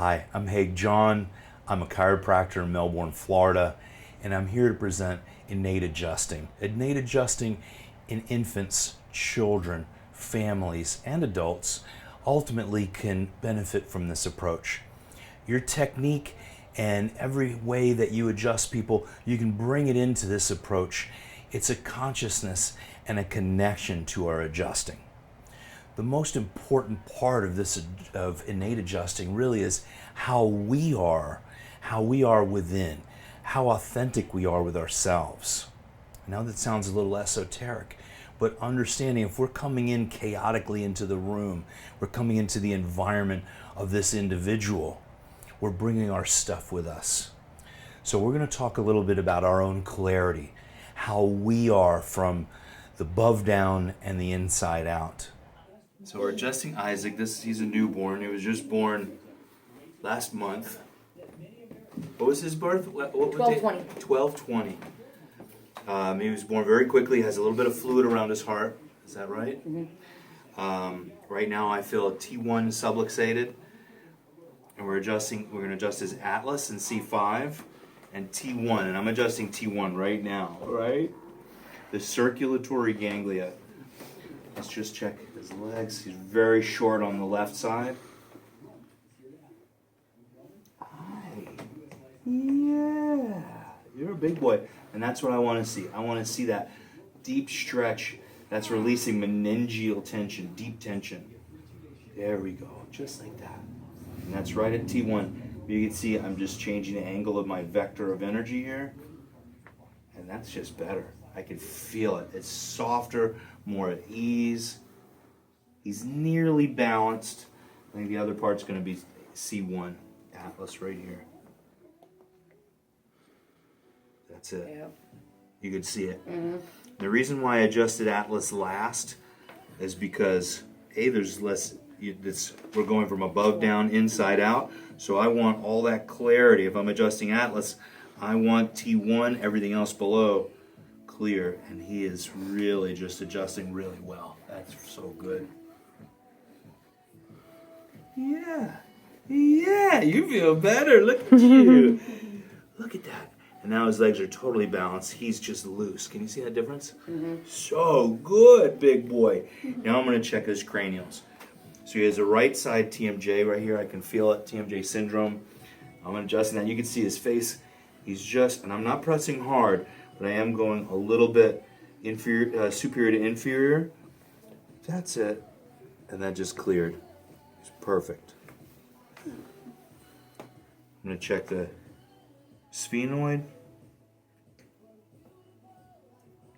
Hi, I'm Haig John. I'm a chiropractor in Melbourne, Florida, and I'm here to present innate adjusting. Innate adjusting in infants, children, families, and adults ultimately can benefit from this approach. Your technique and every way that you adjust people, you can bring it into this approach. It's a consciousness and a connection to our adjusting. The most important part of this of innate adjusting really is how we are within, how authentic we are with ourselves. Now that sounds a little esoteric, but understanding if we're coming in chaotically into the room, we're coming into the environment of this individual, we're bringing our stuff with us. So we're going to talk a little bit about our own clarity, how we are from the above down and the inside out. So we're adjusting Isaac. He's a newborn. He was just born last month. What was his birth? What 12/20. 12/20. He was born very quickly. He has a little bit of fluid around his heart. Is that right? Mm-hmm. Right now I feel a T1 subluxated. And we're going to adjust his atlas and C5 and T1. And I'm adjusting T1 right now. Right? The circulatory ganglia. Let's just check his legs. He's very short on the left side. Hi. Yeah. You're a big boy. And that's what I want to see. I want to see that deep stretch that's releasing meningeal tension, deep tension. There we go. Just like that. And that's right at T1. You can see I'm just changing the angle of my vector of energy here. And that's just better. I can feel it. It's softer, more at ease. He's nearly balanced. I think the other part's going to be C1 atlas right here. That's it. Yep. You could see it. Mm-hmm. The reason why I adjusted atlas last is because there's less. We're going from above down, inside out. So I want all that clarity. If I'm adjusting atlas, I want T1, everything else below clear, and he is really just adjusting really well. That's so good. Yeah, you feel better. Look at you. Look at that. And now his legs are totally balanced. He's just loose. Can you see that difference? Mm-hmm. So good, big boy. Now I'm going to check his cranials. So he has a right side TMJ right here. I can feel it, TMJ syndrome. I'm adjusting that. You can see his face. He's just, and I'm not pressing hard, but I am going a little bit superior to inferior. That's it. And that just cleared. It's perfect. I'm going to check the sphenoid.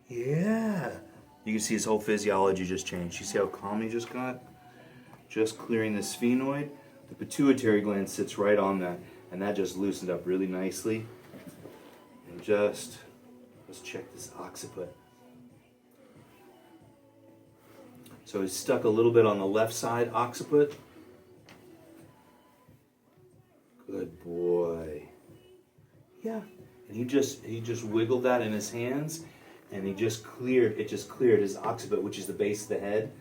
Yeah. You can see his whole physiology just changed. You see how calm he just got? Just clearing the sphenoid. The pituitary gland sits right on that, and that just loosened up really nicely. And just, let's check this occiput. So he's stuck a little bit on the left side occiput. Good boy. Yeah. And he just wiggled that in his hands, and it just cleared his occiput, which is the base of the head.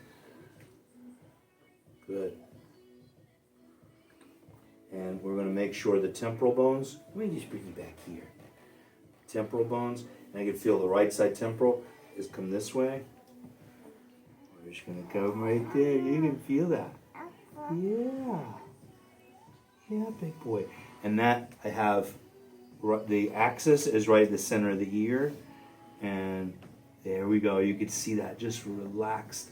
Good. And we're going to make sure the temporal bones, let me just bring you back here. Temporal bones, and I can feel the right side temporal is come this way. We're just going to go right there. You can feel that. Yeah. Yeah, big boy. And that I have, the axis is right at the center of the ear. And there we go. You can see that just relaxed.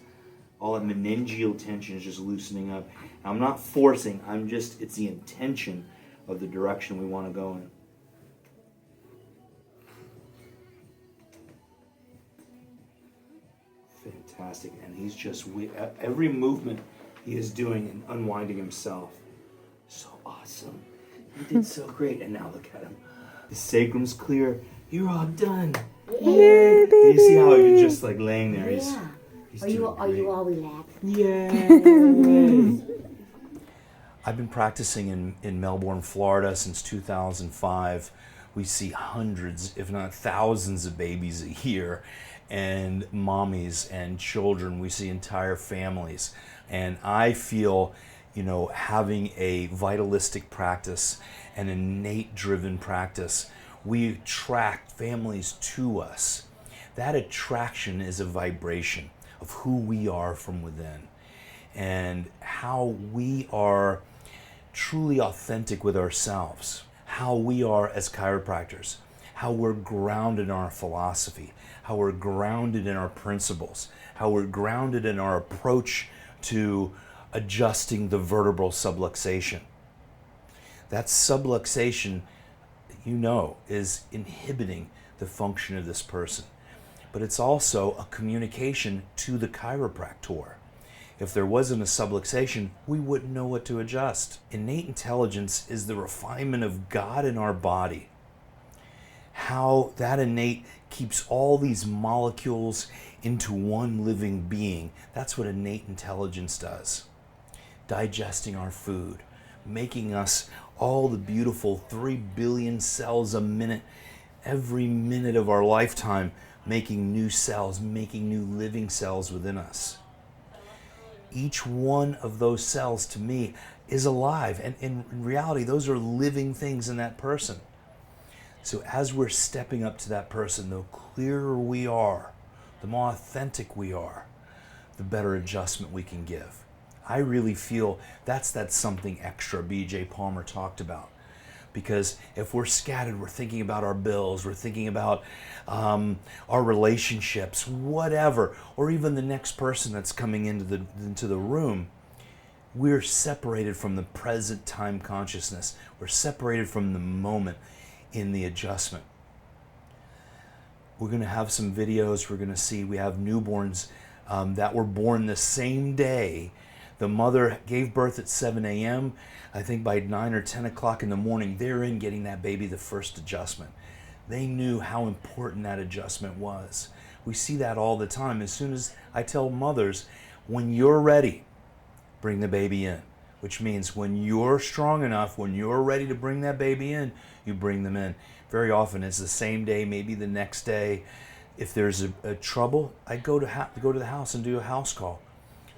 All that meningeal tension is just loosening up. I'm not forcing, it's the intention of the direction we want to go in. Fantastic. And he's just, every movement he is doing and unwinding himself. So awesome. He did so great. And now look at him. The sacrum's clear. You're all done. Yeah, Do you see how you're just like laying there? Yeah. He's Are you all relaxed? Yeah. I've been practicing in Melbourne, Florida since 2005. We see hundreds, if not thousands of babies a year, and mommies and children. We see entire families. And I feel having a vitalistic practice, an innate driven practice. We attract families to us. That attraction is a vibration of who we are from within and how we are truly authentic with ourselves, how we are as chiropractors, how we're grounded in our philosophy, how we're grounded in our principles, how we're grounded in our approach to adjusting the vertebral subluxation. That subluxation, is inhibiting the function of this person. But it's also a communication to the chiropractor. If there wasn't a subluxation, we wouldn't know what to adjust. Innate intelligence is the refinement of God in our body. How that innate keeps all these molecules into one living being. That's what innate intelligence does. Digesting our food, making us all the beautiful 3 billion cells a minute, every minute of our lifetime, making new cells, making new living cells within us. Each one of those cells, to me, is alive. And in reality, those are living things in that person. So as we're stepping up to that person, the clearer we are, the more authentic we are, the better adjustment we can give. I really feel that's that something extra B.J. Palmer talked about. Because if we're scattered, we're thinking about our bills, we're thinking about our relationships, whatever, or even the next person that's coming into the room, we're separated from the present time consciousness. We're separated from the moment in the adjustment. We're going to have some videos. We're going to see we have newborns that were born the same day. The mother gave birth at 7 a.m. I think by 9 or 10 o'clock in the morning, they're in getting that baby the first adjustment. They knew how important that adjustment was. We see that all the time. As soon as I tell mothers, when you're ready, bring the baby in. Which means when you're strong enough, when you're ready to bring that baby in, you bring them in. Very often it's the same day, maybe the next day. If there's a trouble, I go to the house and do a house call.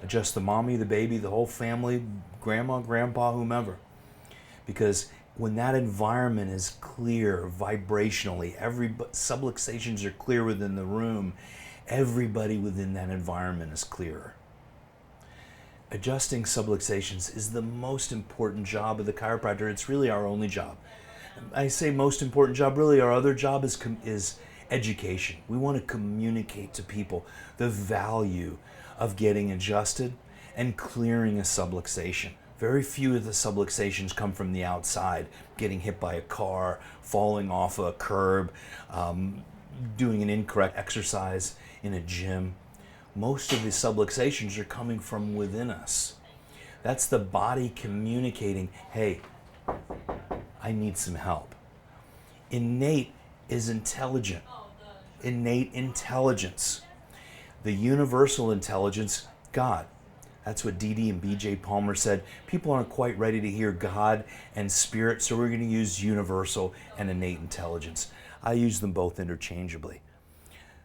Adjust the mommy, the baby, the whole family, grandma, grandpa, whomever. Because when that environment is clear vibrationally, every subluxations are clear within the room, everybody within that environment is clearer. Adjusting subluxations is the most important job of the chiropractor. It's really our only job. I say most important job, really our other job is education. We want to communicate to people the value of getting adjusted and clearing a subluxation. Very few of the subluxations come from the outside, getting hit by a car, falling off a curb, doing an incorrect exercise in a gym. Most of the subluxations are coming from within us. That's the body communicating, hey, I need some help. Innate is intelligent. Innate intelligence. The universal intelligence, God. That's what D.D. and B.J. Palmer said. People aren't quite ready to hear God and spirit, so we're going to use universal and innate intelligence. I use them both interchangeably.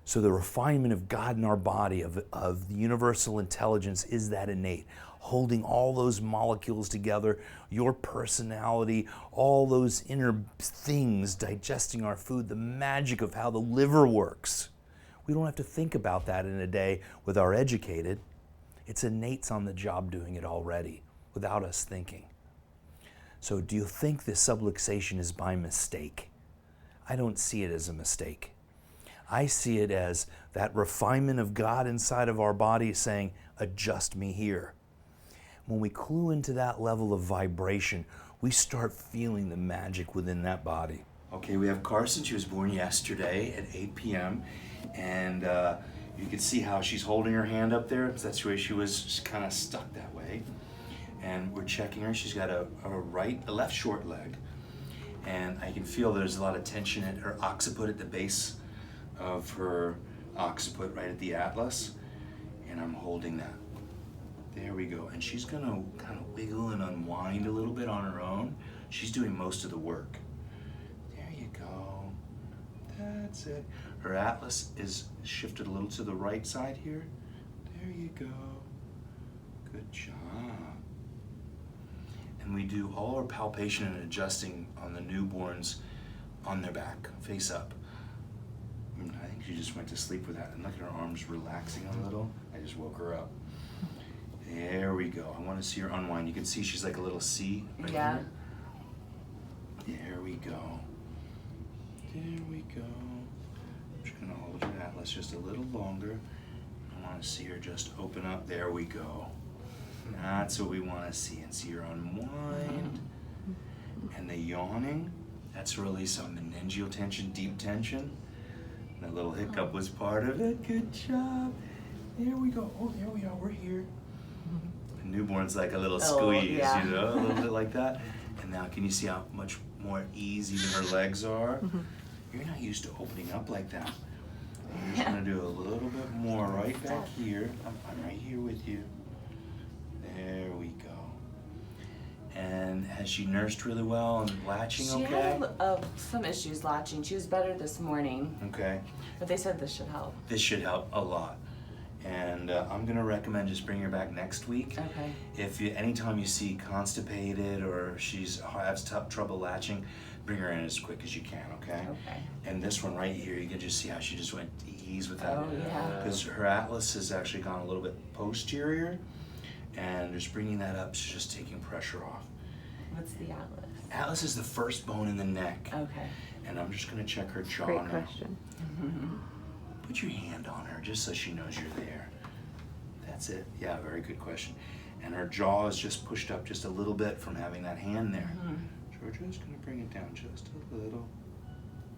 So the refinement of God in our body, of the universal intelligence, is that innate, holding all those molecules together, your personality, all those inner things, digesting our food, the magic of how the liver works. We don't have to think about that in a day with our educated. It's innate's on the job doing it already without us thinking. So do you think this subluxation is by mistake? I don't see it as a mistake. I see it as that refinement of God inside of our body saying, adjust me here. When we clue into that level of vibration, we start feeling the magic within that body. Okay, we have Carson. She was born yesterday at 8 p.m. And you can see how she's holding her hand up there. That's the way she was kind of stuck that way. And we're checking her. She's got a left short leg. And I can feel there's a lot of tension at her occiput at the base of her occiput right at the atlas. And I'm holding that. There we go. And she's going to kind of wiggle and unwind a little bit on her own. She's doing most of the work. There you go. That's it. Her atlas is shifted a little to the right side here. There you go. Good job. And we do all our palpation and adjusting on the newborns on their back, face up. I think she just went to sleep with that. And look at her arms relaxing a little. I just woke her up. There we go. I want to see her unwind. You can see she's like a little C right here. There we go. There we go. I'm just going to hold her atlas just a little longer. I want to see her just open up. There we go. That's what we want to see. And see her unwind. And the yawning. That's really some meningeal tension, deep tension. That little hiccup was part of it. Good job. There we go. Oh, there we are. We're here. The newborn's like a little squeeze, yeah. you know, a little bit like that. And now can you see how much more easy her legs are? You're not used to opening up like that. You're just going to do a little bit more right back here. I'm right here with you. There we go. And has she nursed really well and latching She okay? had some issues latching. She was better this morning, Okay. but they said this should help. This should help a lot. And I'm going to recommend just bring her back next week. Okay. If you, anytime you see constipated or she's has trouble latching, bring her in as quick as you can, okay? Okay. And this one right here, you can just see how she just went to ease with that. Oh, yeah. Because her atlas has actually gone a little bit posterior, and just bringing that up, she's just taking pressure off. What's the atlas? Atlas is the first bone in the neck. Okay. And I'm just going to check her jaw Great now. question. Put your hand on her just so she knows you're there. That's it. Yeah, very good question. And her jaw is just pushed up just a little bit from having that hand there. Georgia's going to bring it down just a little.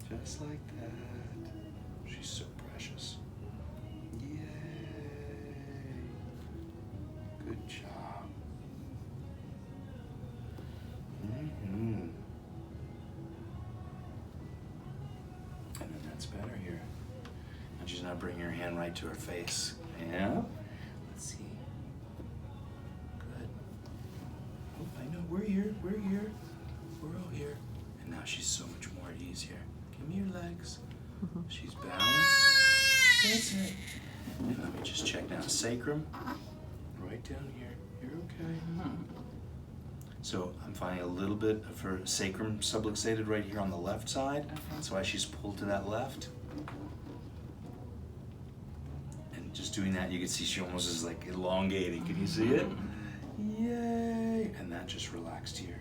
Just like that. She's so precious. Yay. Good job. And then that's better here. And she's now bringing her hand right to her face. Yeah? Let's see. Good. Oh, I know. We're here. We're here. We're all here. And now she's so much more at ease here. Give me your legs. She's balanced. That's it. And let me just check now. Sacrum. Right down here. You're okay. So I'm finding a little bit of her sacrum subluxated right here on the left side. That's why she's pulled to that left. And just doing that, you can see she almost is like elongating. Can you see it? Yay! And that just relaxed here.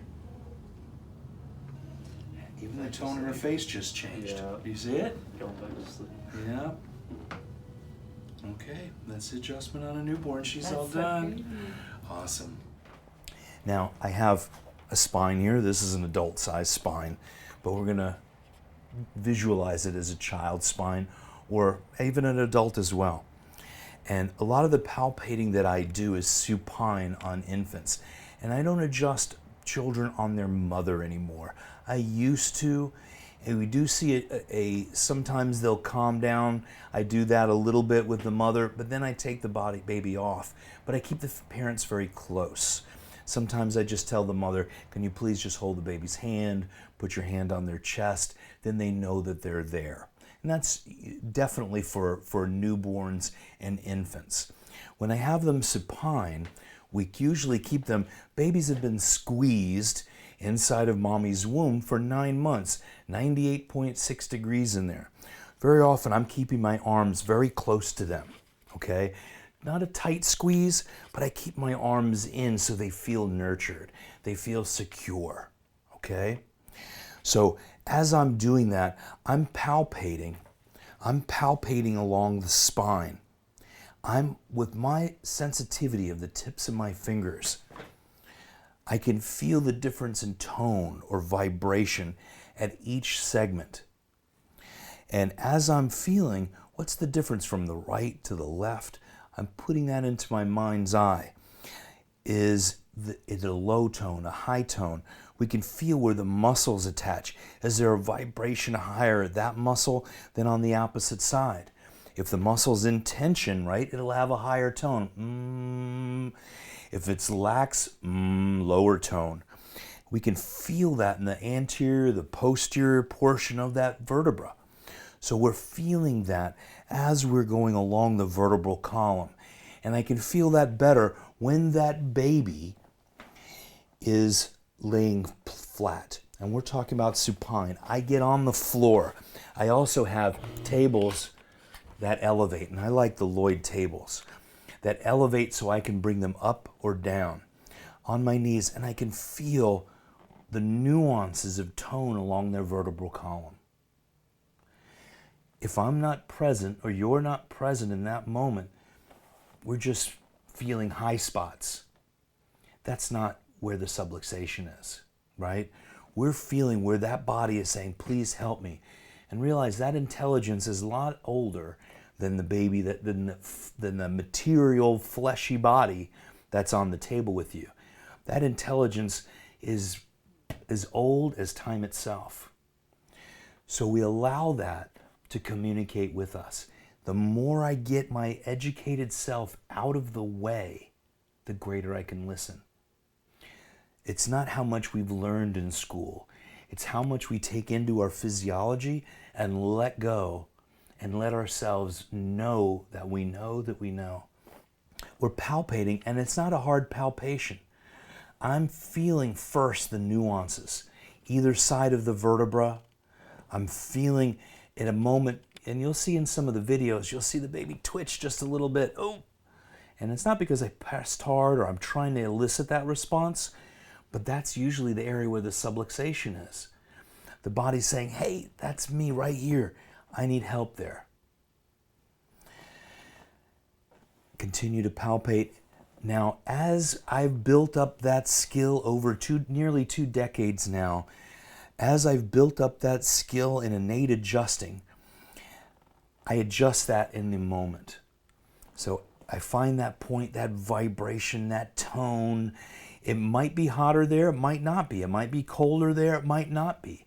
And even the tone of her face just changed. Yeah. Do you see it? Going back to sleep. Yeah. Okay, that's the adjustment on a newborn. She's That's all so done. crazy. Awesome. Now, I have a spine here. This is an adult-sized spine, but we're going to visualize it as a child's spine or even an adult as well. And a lot of the palpating that I do is supine on infants. And I don't adjust children on their mother anymore. I used to, and we do see sometimes they'll calm down. I do that a little bit with the mother, but then I take the baby off. But I keep the parents very close. Sometimes I just tell the mother, can you please just hold the baby's hand, put your hand on their chest, then they know that they're there. And that's definitely for newborns and infants. When I have them supine, we usually keep them, babies have been squeezed inside of mommy's womb for 9 months, 98.6 degrees in there. Very often I'm keeping my arms very close to them, okay? Not a tight squeeze, but I keep my arms in so they feel nurtured. They feel secure, okay? So as I'm doing that, I'm palpating along the spine. I'm, with my sensitivity of the tips of my fingers, I can feel the difference in tone or vibration at each segment. And as I'm feeling, what's the difference from the right to the left? I'm putting that into my mind's eye. Is it a low tone, a high tone? We can feel where the muscles attach. Is there a vibration higher at that muscle than on the opposite side? If the muscle's in tension, right, it'll have a higher tone. If it's lax, lower tone. We can feel that in the anterior, the posterior portion of that vertebra. So we're feeling that as we're going along the vertebral column. And I can feel that better when that baby is laying flat. And we're talking about supine. I get on the floor. I also have tables that elevate, and I like the Lloyd tables that elevate so I can bring them up or down on my knees, and I can feel the nuances of tone along their vertebral column. If I'm not present, or you're not present in that moment, we're just feeling high spots. That's not where the subluxation is, right? We're feeling where that body is saying, please help me. And realize that intelligence is a lot older than the baby, than the material, fleshy body that's on the table with you. That intelligence is as old as time itself. So we allow that to communicate with us. The more I get my educated self out of the way, the greater I can listen. It's not how much we've learned in school. It's how much we take into our physiology and let go and let ourselves know that we know that we know. We're palpating, and it's not a hard palpation. I'm feeling first the nuances, either side of the vertebra. I'm feeling in a moment, and you'll see in some of the videos, you'll see the baby twitch just a little bit. Oh, and it's not because I pressed hard or I'm trying to elicit that response, but that's usually the area where the subluxation is. The body's saying, hey, that's me right here. I need help there. Continue to palpate. Now, as I've built up that skill over nearly 2 decades now, as I've built up that skill in innate adjusting, I adjust that in the moment. So I find that point, that vibration, that tone. It might be hotter there, it might not be. It might be colder there, it might not be.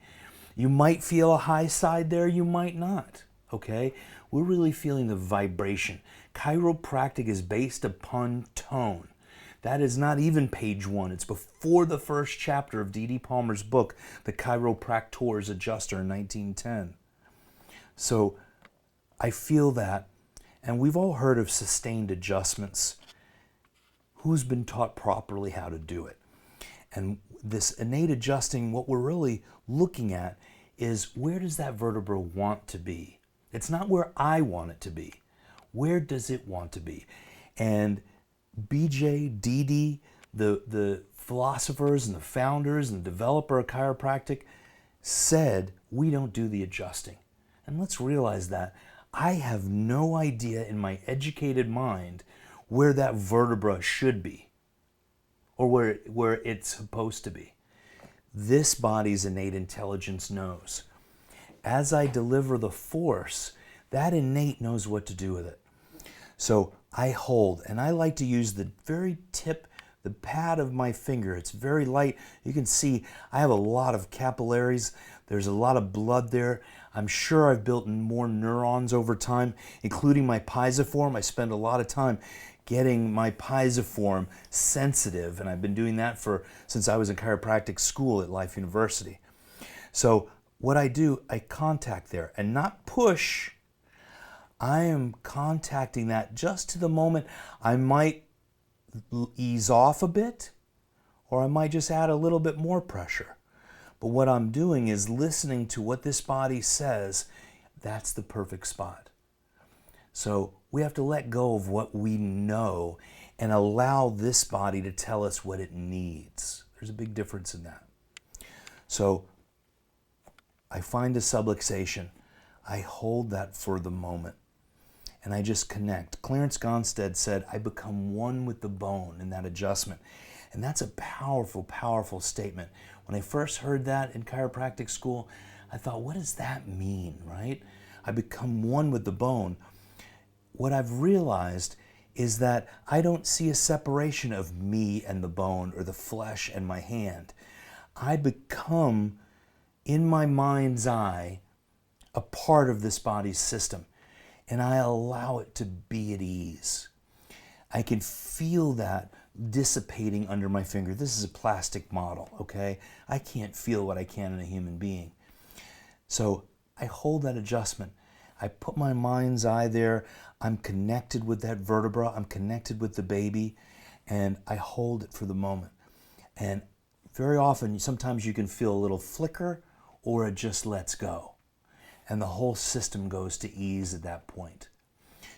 You might feel a high side there, you might not, okay? We're really feeling the vibration. Chiropractic is based upon tone. That is not even page 1. It's before the first chapter of D.D. Palmer's book, The Chiropractor's Adjuster in 1910. So I feel that, and we've all heard of sustained adjustments. Who's been taught properly how to do it? And this innate adjusting, what we're really looking at is, where does that vertebra want to be? It's not where I want it to be. Where does it want to be? And BJ, DD, the philosophers and the founders and the developer of chiropractic said, we don't do the adjusting. And let's realize that I have no idea in my educated mind where that vertebra should be or where it's supposed to be. This body's innate intelligence knows. As I deliver the force, that innate knows what to do with it. So I hold, and I like to use the very tip, the pad of my finger. It's very light. You can see I have a lot of capillaries. There's a lot of blood there. I'm sure I've built more neurons over time, including my piezoform. I spend a lot of time getting my piezoform sensitive, and I've been doing that since I was in chiropractic school at Life University. So what I do, I contact there and not push. I am contacting that just to the moment. I might ease off a bit, or I might just add a little bit more pressure. But what I'm doing is listening to what this body says. That's the perfect spot. So we have to let go of what we know and allow this body to tell us what it needs. There's a big difference in that. So I find a subluxation. I hold that for the moment, and I just connect. Clarence Gonstead said, I become one with the bone in that adjustment. And that's a powerful, powerful statement. When I first heard that in chiropractic school, I thought, what does that mean, right? I become one with the bone. What I've realized is that I don't see a separation of me and the bone or the flesh and my hand. I become, in my mind's eye, a part of this body's system, and I allow it to be at ease. I can feel that dissipating under my finger. This is a plastic model, okay? I can't feel what I can in a human being. So I hold that adjustment. I put my mind's eye there. I'm connected with that vertebra. I'm connected with the baby, and I hold it for the moment. And very often, sometimes you can feel a little flicker or it just lets go. And the whole system goes to ease at that point.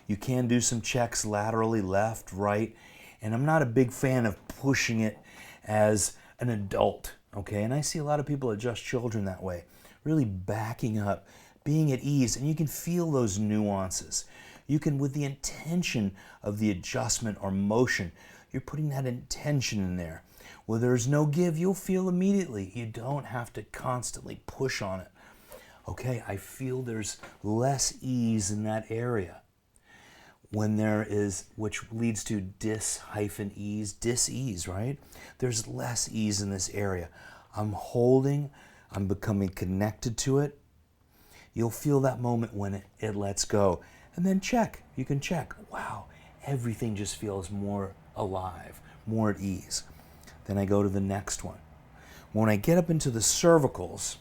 You can do some checks laterally, left, right, and I'm not a big fan of pushing it as an adult, okay? And I see a lot of people adjust children that way, really backing up, being at ease, and you can feel those nuances. You can, with the intention of the adjustment or motion, you're putting that intention in there. Where there's no give, you'll feel immediately. You don't have to constantly push on it. Okay, I feel there's less ease in that area. When there is, which leads to dis-ease, right? There's less ease in this area. I'm holding, I'm becoming connected to it. You'll feel that moment when it lets go. And then check, you can check. Wow, everything just feels more alive, more at ease. Then I go to the next one. When I get up into the cervicals,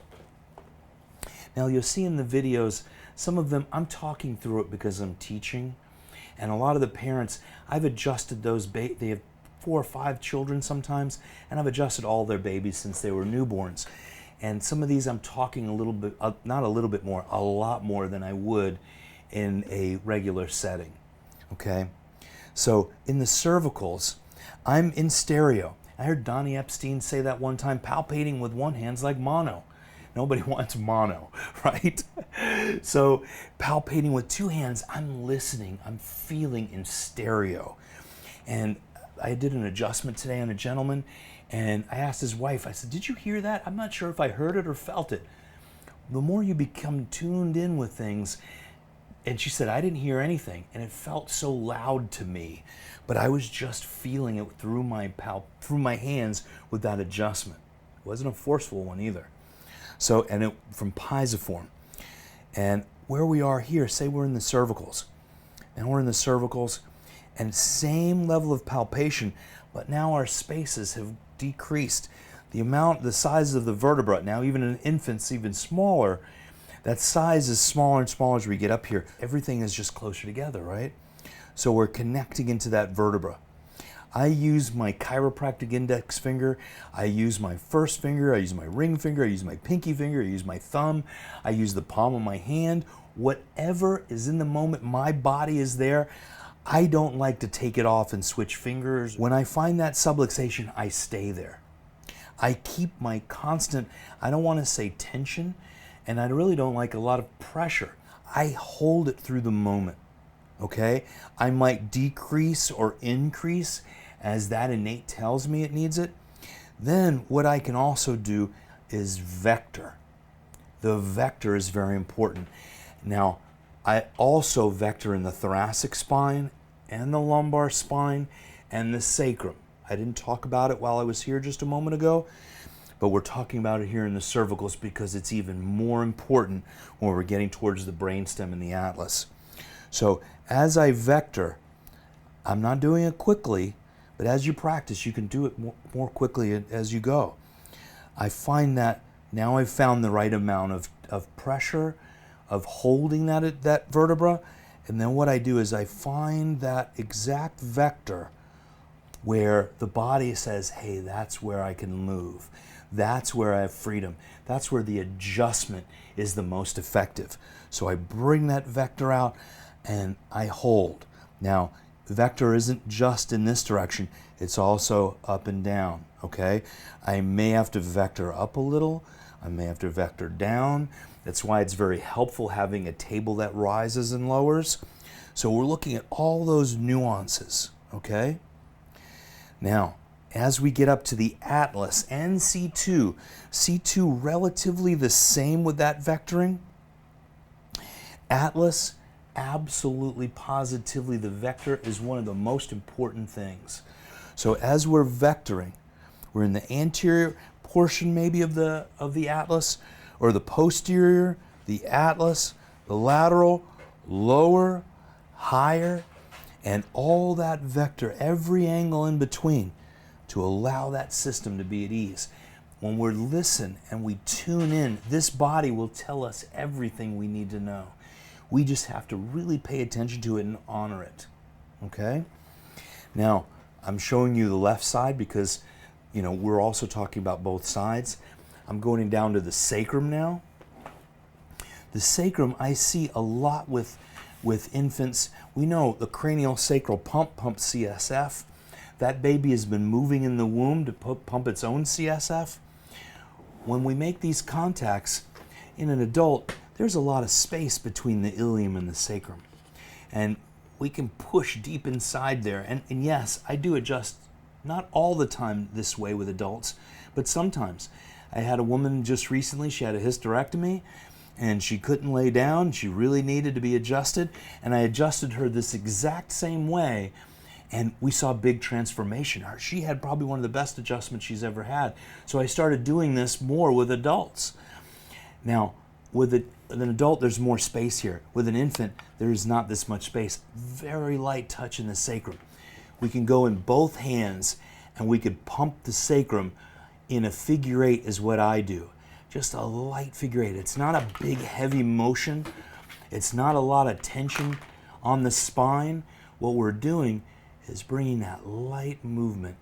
now you'll see in the videos, some of them, I'm talking through it because I'm teaching. And a lot of the parents, I've adjusted those, they have 4 or 5 children sometimes, and I've adjusted all their babies since they were newborns. And some of these I'm talking a little bit, not a little bit more, a lot more than I would in a regular setting, okay? So in the cervicals, I'm in stereo. I heard Donnie Epstein say that one time, palpating with one hand's like mono. Nobody wants mono, right? So palpating with 2 hands, I'm listening, I'm feeling in stereo. And I did an adjustment today on a gentleman, and I asked his wife, I said, did you hear that? I'm not sure if I heard it or felt it. The more you become tuned in with things, and she said, I didn't hear anything, and it felt so loud to me, but I was just feeling it through my hands with that adjustment. It wasn't a forceful one either. So, and it from pisiform. And where we are here, say we're in the cervicals. Now we're in the cervicals, and same level of palpation, but now our spaces have decreased. The size of the vertebra, now even in infants, even smaller, that size is smaller and smaller as we get up here. Everything is just closer together, right? So we're connecting into that vertebra. I use my chiropractic index finger, I use my first finger, I use my ring finger, I use my pinky finger, I use my thumb, I use the palm of my hand. Whatever is in the moment, my body is there. I don't like to take it off and switch fingers. When I find that subluxation, I stay there. I keep my constant, I don't want to say tension, and I really don't like a lot of pressure. I hold it through the moment, okay? I might decrease or increase as that innate tells me it needs it. Then what I can also do is vector. The vector is very important. Now, I also vector in the thoracic spine and the lumbar spine and the sacrum. I didn't talk about it while I was here just a moment ago, but we're talking about it here in the cervicals because it's even more important when we're getting towards the brainstem and the atlas. So as I vector, I'm not doing it quickly, but as you practice, you can do it more quickly as you go. I find that now I've found the right amount of pressure, of holding that vertebra, and then what I do is I find that exact vector where the body says, hey, that's where I can move. That's where I have freedom. That's where the adjustment is the most effective. So I bring that vector out and I hold. Now, vector isn't just in this direction, it's also up and down, okay? I may have to vector up a little, I may have to vector down. That's why it's very helpful having a table that rises and lowers. So we're looking at all those nuances, okay? Now, as we get up to the atlas and C2, C2 relatively the same with that vectoring. Atlas, absolutely positively the vector is one of the most important things. So as we're vectoring, we're in the anterior portion maybe of the atlas, or the posterior, the atlas, the lateral, lower, higher, and all that vector, every angle in between, to allow that system to be at ease. When we listen and we tune in, this body will tell us everything we need to know. We just have to really pay attention to it and honor it, okay? Now, I'm showing you the left side because, we're also talking about both sides. I'm going down to the sacrum now. The sacrum, I see a lot with infants. We know the cranial sacral pump pumps CSF. That baby has been moving in the womb to pump its own CSF. When we make these contacts in an adult, there's a lot of space between the ilium and the sacrum. And we can push deep inside there. And yes, I do adjust, not all the time this way with adults, but sometimes. I had a woman just recently, she had a hysterectomy, and she couldn't lay down. She really needed to be adjusted, and I adjusted her this exact same way, and we saw a big transformation. She had probably one of the best adjustments she's ever had. So I started doing this more with adults. Now, with an adult, there's more space here. With an infant, there is not this much space. Very light touch in the sacrum. We can go in both hands, and we could pump the sacrum in a figure 8 is what I do. Just a light figure 8. It's not a big, heavy motion. It's not a lot of tension on the spine. What we're doing is bringing that light movement,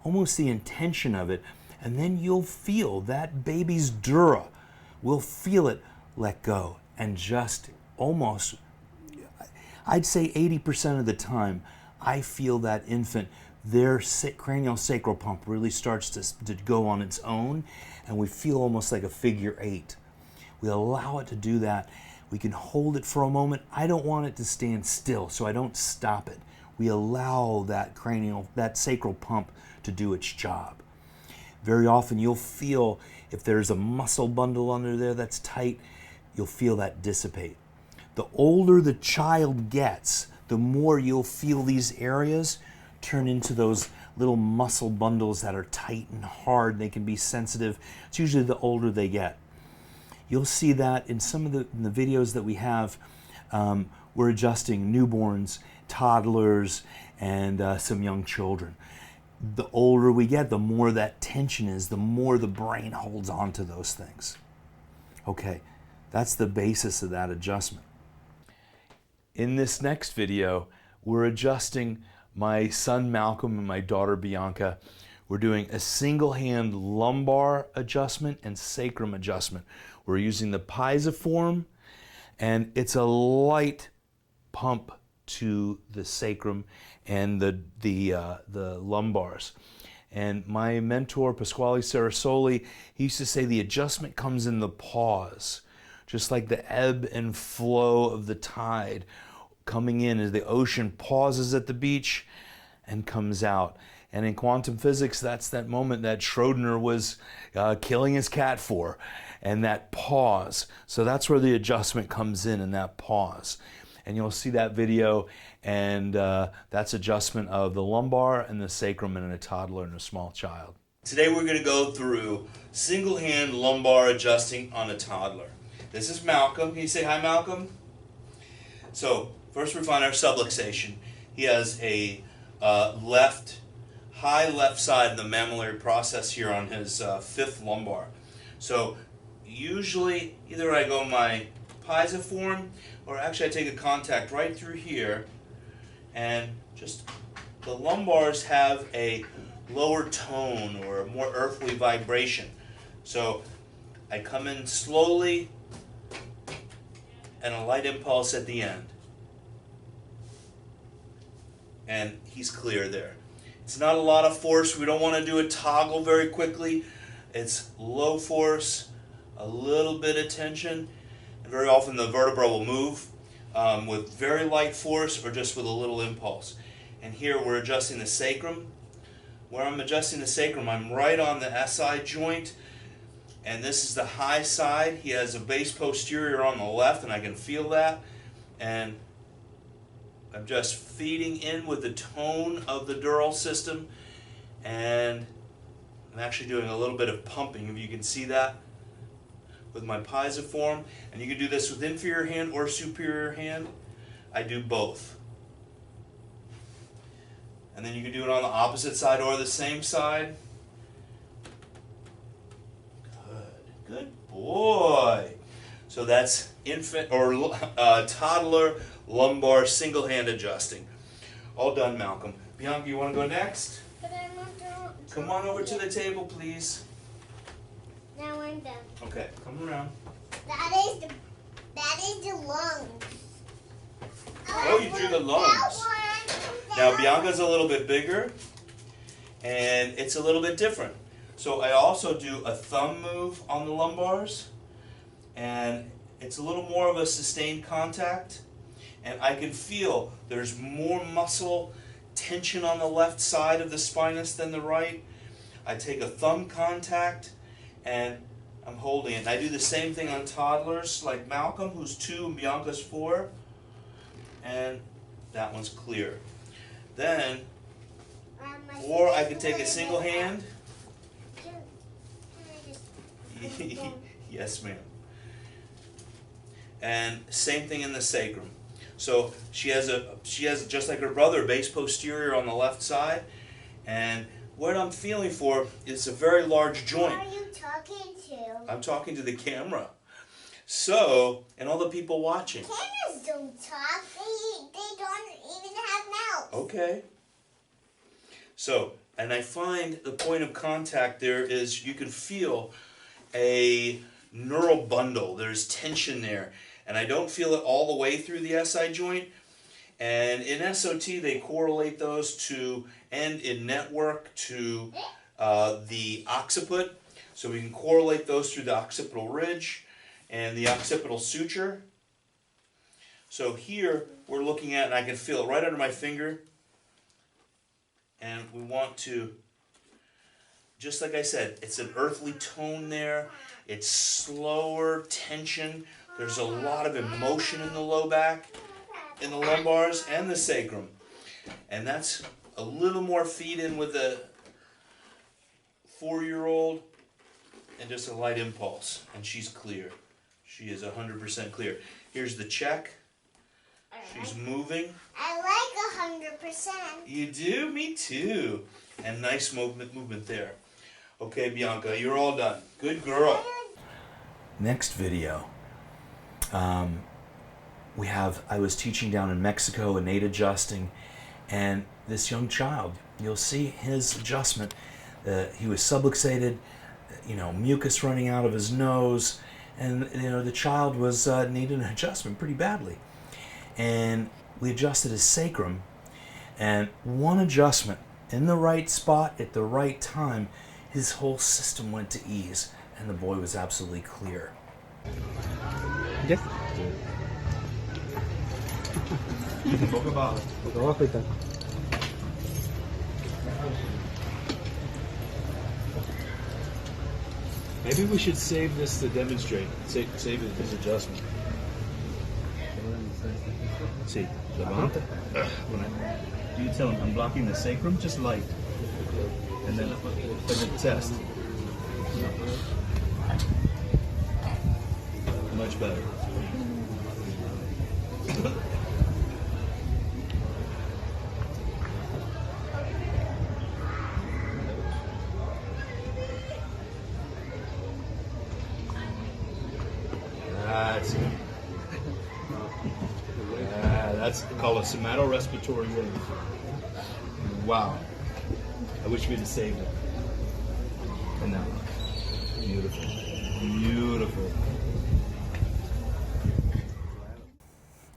almost the intention of it, and then you'll feel that baby's dura. We'll feel it let go, and just almost, I'd say 80% of the time, I feel that infant, their cranial sacral pump really starts to go on its own, and we feel almost like a figure 8. We allow it to do that. We can hold it for a moment. I don't want it to stand still, so I don't stop it. We allow that sacral pump to do its job. Very often you'll feel if there's a muscle bundle under there that's tight, you'll feel that dissipate. The older the child gets, the more you'll feel these areas turn into those little muscle bundles that are tight and hard. They can be sensitive. It's usually the older they get. You'll see that in some of the videos that we have. We're adjusting newborns, toddlers, and some young children. The older we get, the more that tension is, the more the brain holds on to those things. Okay, that's the basis of that adjustment. In this next video, we're adjusting my son Malcolm and my daughter Bianca. We're doing a single hand lumbar adjustment and sacrum adjustment. We're using the piezoform, and it's a light pump to the sacrum and the lumbars. And my mentor, Pasquale Sarasoli, he used to say the adjustment comes in the pause, just like the ebb and flow of the tide coming in as the ocean pauses at the beach and comes out. And in quantum physics, that's that moment that Schrodinger was killing his cat for, and that pause. So that's where the adjustment comes in that pause. And you'll see that video, and that's adjustment of the lumbar and the sacrum in a toddler and a small child. Today we're going to go through single hand lumbar adjusting on a toddler. This is Malcolm. Can you say hi, Malcolm? So first we find our subluxation. He has a high left side of the mammillary process here on his fifth lumbar. So usually either I go my piezoform, or actually I take a contact right through here, and just the lumbars have a lower tone or a more earthly vibration. So I come in slowly and a light impulse at the end. And he's clear there. It's not a lot of force. We don't want to do a toggle very quickly. It's low force, a little bit of tension, and very often the vertebra will move with very light force or just with a little impulse. And here we're adjusting the sacrum. Where I'm adjusting the sacrum, I'm right on the SI joint, and this is the high side. He has a base posterior on the left, and I can feel that. And I'm just feeding in with the tone of the dural system, and I'm actually doing a little bit of pumping, if you can see that, with my piezoform. And you can do this with inferior hand or superior hand. I do both. And then you can do it on the opposite side or the same side. Good boy. So that's infant or toddler lumbar single hand adjusting. All done, Malcolm. Bianca, you want to go next? But I'm not done. Come on over to the table, please. Now I'm done. Okay, come around. That is the lungs. Oh, you drew the lungs. Now Bianca's a little bit bigger, and it's a little bit different. So I also do a thumb move on the lumbars, and it's a little more of a sustained contact, and I can feel there's more muscle tension on the left side of the spinous than the right. I take a thumb contact, and I'm holding it. And I do the same thing on toddlers, like Malcolm, who's 2 and Bianca's 4, and that one's clear. Then, or I could take a single hand. Yes, ma'am. And same thing in the sacrum. So she has just like her brother, base posterior on the left side, and what I'm feeling for is a very large joint. Who are you talking to? I'm talking to the camera. So, and all the people watching. Cameras don't talk. They don't even have mouths. Okay. So, and I find the point of contact there is you can feel a neural bundle. There's tension there. And I don't feel it all the way through the SI joint. And in SOT, they correlate those to, and in network, to the occiput. So we can correlate those through the occipital ridge and the occipital suture. So here we're looking at, and I can feel it right under my finger. And we want to, just like I said, it's an earthly tone there. It's slower tension. There's a lot of emotion in the low back, in the lumbars, and the sacrum. And that's a little more feed in with the 4-year-old and just a light impulse. And she's clear. She is 100% clear. Here's the check. She's moving. I like 100%. You do? Me too. And nice movement there. Okay, Bianca, you're all done. Good girl. Next video. I was teaching down in Mexico, innate adjusting, and this young child, you'll see his adjustment. He was subluxated, mucus running out of his nose, and the child was needed an adjustment pretty badly. And we adjusted his sacrum, and one adjustment in the right spot at the right time, his whole system went to ease, and the boy was absolutely clear. Yes. Boca abajo. Boca abajo y tal. Maybe we should save this to demonstrate. Save his adjustment. See, levanta. Do you tell him I'm blocking the sacrum? Just light. And then for the test. Much better. That's called a somatorespiratory wave. Wow. I wish we'd have saved it. And now, beautiful. Beautiful.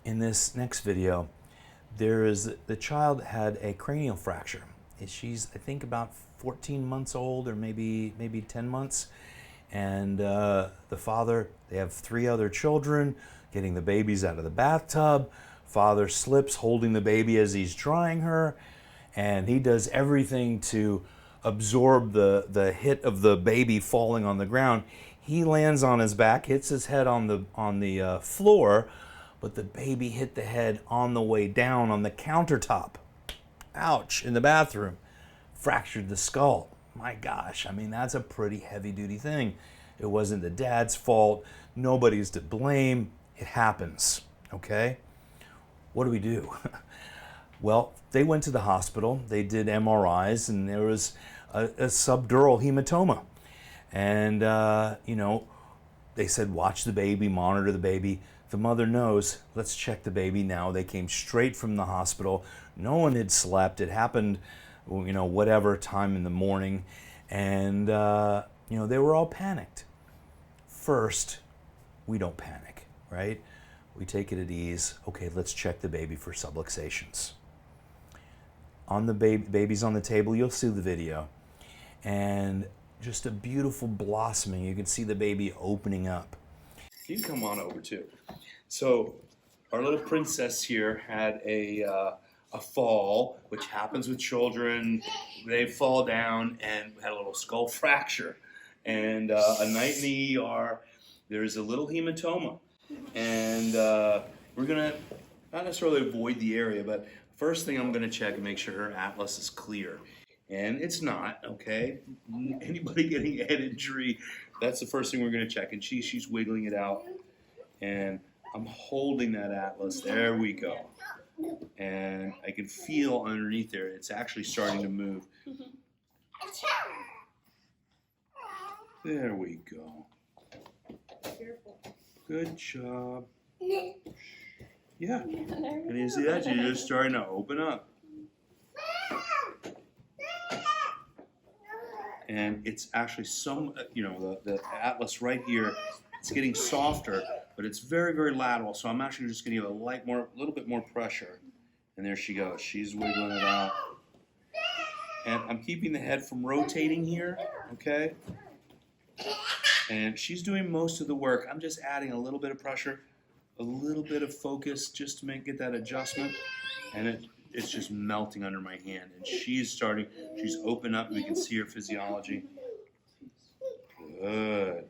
In this next video, the child had a cranial fracture. She's, I think, about 14 months old, or maybe 10 months. And the father, they have 3 other children, getting the babies out of the bathtub. Father slips, holding the baby as he's drying her, and he does everything to absorb the hit of the baby falling on the ground. He lands on his back, hits his head on the floor, but the baby hit the head on the way down on the countertop. Ouch, in the bathroom. Fractured the skull. My gosh, I mean, that's a pretty heavy-duty thing. It wasn't the dad's fault. Nobody's to blame. It happens, okay? What do we do? Well, they went to the hospital. They did MRIs, and there was a subdural hematoma. And, they said, watch the baby, monitor the baby. The mother knows, let's check the baby now. They came straight from the hospital. No one had slept. It happened whatever time in the morning. And, they were all panicked. First, we don't panic, right? We take it at ease. Okay, let's check the baby for subluxations. On the baby's on the table, you'll see the video. And just a beautiful blossoming. You can see the baby opening up. You can come on over too. So our little princess here had a fall, which happens with children. They fall down and had a little skull fracture. And a night in the ER, there's a little hematoma. And we're gonna not necessarily avoid the area, but first thing I'm gonna check and make sure her atlas is clear. And it's not, okay? Anybody getting a head injury, that's the first thing we're gonna check. And she's wiggling it out. And I'm holding that atlas, there we go. And I can feel underneath there, it's actually starting to move. There we go. Good job. Yeah. And you see that? She's just starting to open up. And it's actually the atlas right here, it's getting softer, but it's very, very lateral. So I'm actually just going to give a little bit more pressure. And there she goes. She's wiggling it out. And I'm keeping the head from rotating here, okay? And she's doing most of the work. I'm just adding a little bit of pressure, a little bit of focus just to get that adjustment. And it's just melting under my hand. And she's open up. We can see her physiology. Good.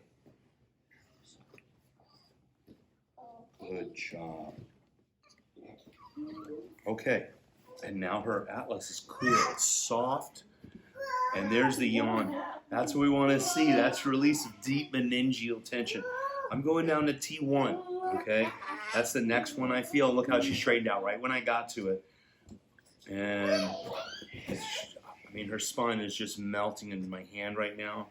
Good job. Okay. And now her atlas is clear. It's soft. And there's the yawn. That's what we want to see. That's release of deep meningeal tension. I'm going down to T1, okay? That's the next one I feel. Look how she straightened out right when I got to it. And, her spine is just melting into my hand right now.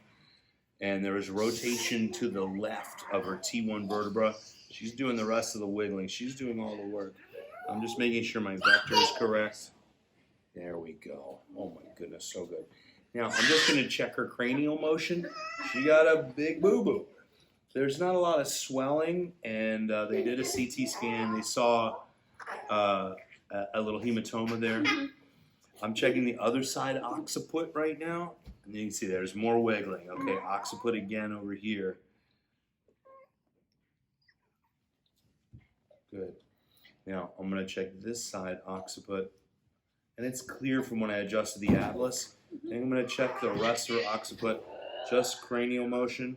And there is rotation to the left of her T1 vertebra. She's doing the rest of the wiggling. She's doing all the work. I'm just making sure my vector is correct. There we go. Oh my goodness, so good. Now, I'm just going to check her cranial motion. She got a big boo-boo. There's not a lot of swelling, and they did a CT scan. They saw a little hematoma there. I'm checking the other side occiput right now, and you can see there's more wiggling. Okay, occiput again over here. Good. Now, I'm going to check this side occiput, and it's clear from when I adjusted the atlas. And I'm going to check the rest of her occiput, just cranial motion.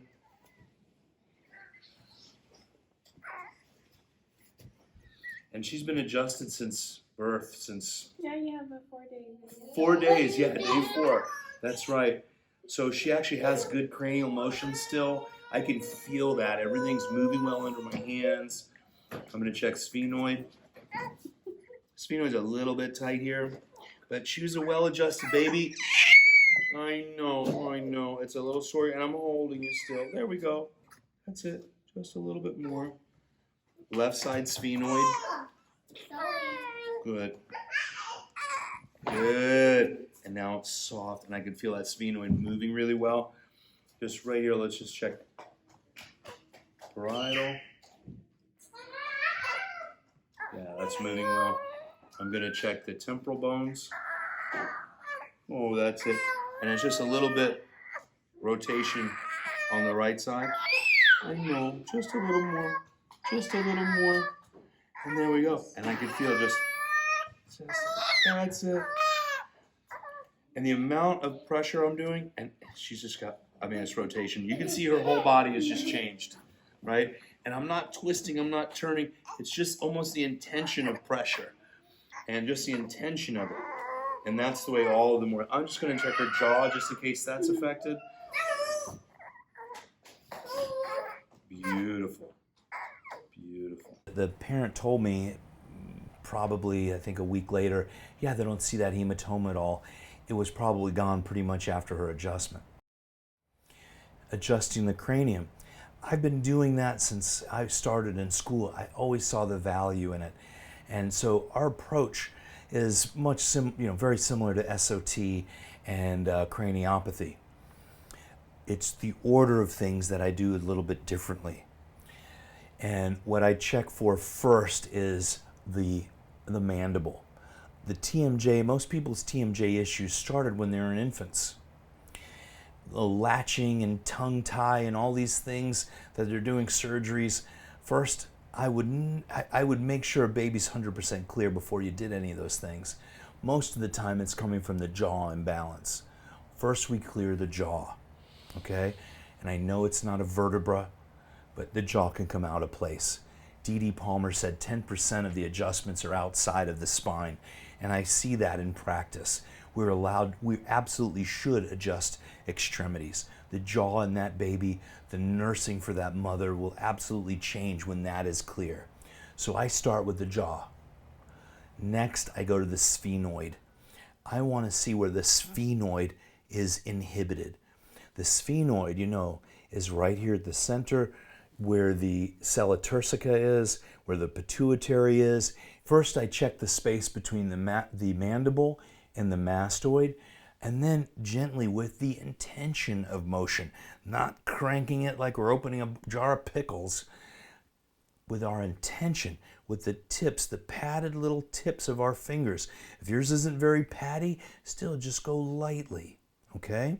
And she's been adjusted since birth, Yeah, you have a 4 days. 4 days, yeah, day 4. That's right. So she actually has good cranial motion still. I can feel that. Everything's moving well under my hands. I'm going to check sphenoid. Sphenoid's a little bit tight here, but she was a well-adjusted baby. I know. It's a little sore, and I'm holding you still. There we go. That's it. Just a little bit more. Left side sphenoid. Good. Good. And now it's soft, and I can feel that sphenoid moving really well. Just right here, let's just check parietal. Yeah, that's moving well. I'm going to check the temporal bones. Oh, that's it. And it's just a little bit rotation on the right side. I know, just a little more. Just a little more. And there we go. And I can feel just that's it. And the amount of pressure I'm doing, and she's just got, it's rotation. You can see her whole body has just changed, right? And I'm not twisting, I'm not turning. It's just almost the intention of pressure and just the intention of it. And that's the way all of them work. I'm just going to check her jaw just in case that's affected. Beautiful. Beautiful. The parent told me probably, I think a week later, yeah, they don't see that hematoma at all. It was probably gone pretty much after her adjustment. Adjusting the cranium. I've been doing that since I started in school. I always saw the value in it. And so our approach is very similar to SOT and craniopathy. It's the order of things that I do a little bit differently. And what I check for first is the mandible. The TMJ, most people's TMJ issues started when they were infants. The latching and tongue tie and all these things that they're doing surgeries. First, I would make sure a baby's 100% clear before you did any of those things. Most of the time it's coming from the jaw imbalance. First we clear the jaw, okay? And I know it's not a vertebra, but the jaw can come out of place. D.D. Palmer said 10% of the adjustments are outside of the spine, and I see that in practice. We absolutely should adjust extremities. The jaw in that baby, the nursing for that mother will absolutely change when that is clear. So I start with the jaw. Next, I go to the sphenoid. I want to see where the sphenoid is inhibited. The sphenoid, is right here at the center where the sella turcica is, where the pituitary is. First, I check the space between the mandible and the mastoid, and then gently with the intention of motion, not cranking it like we're opening a jar of pickles, with our intention, with the tips, the padded little tips of our fingers. If yours isn't very patty, still just go lightly, okay?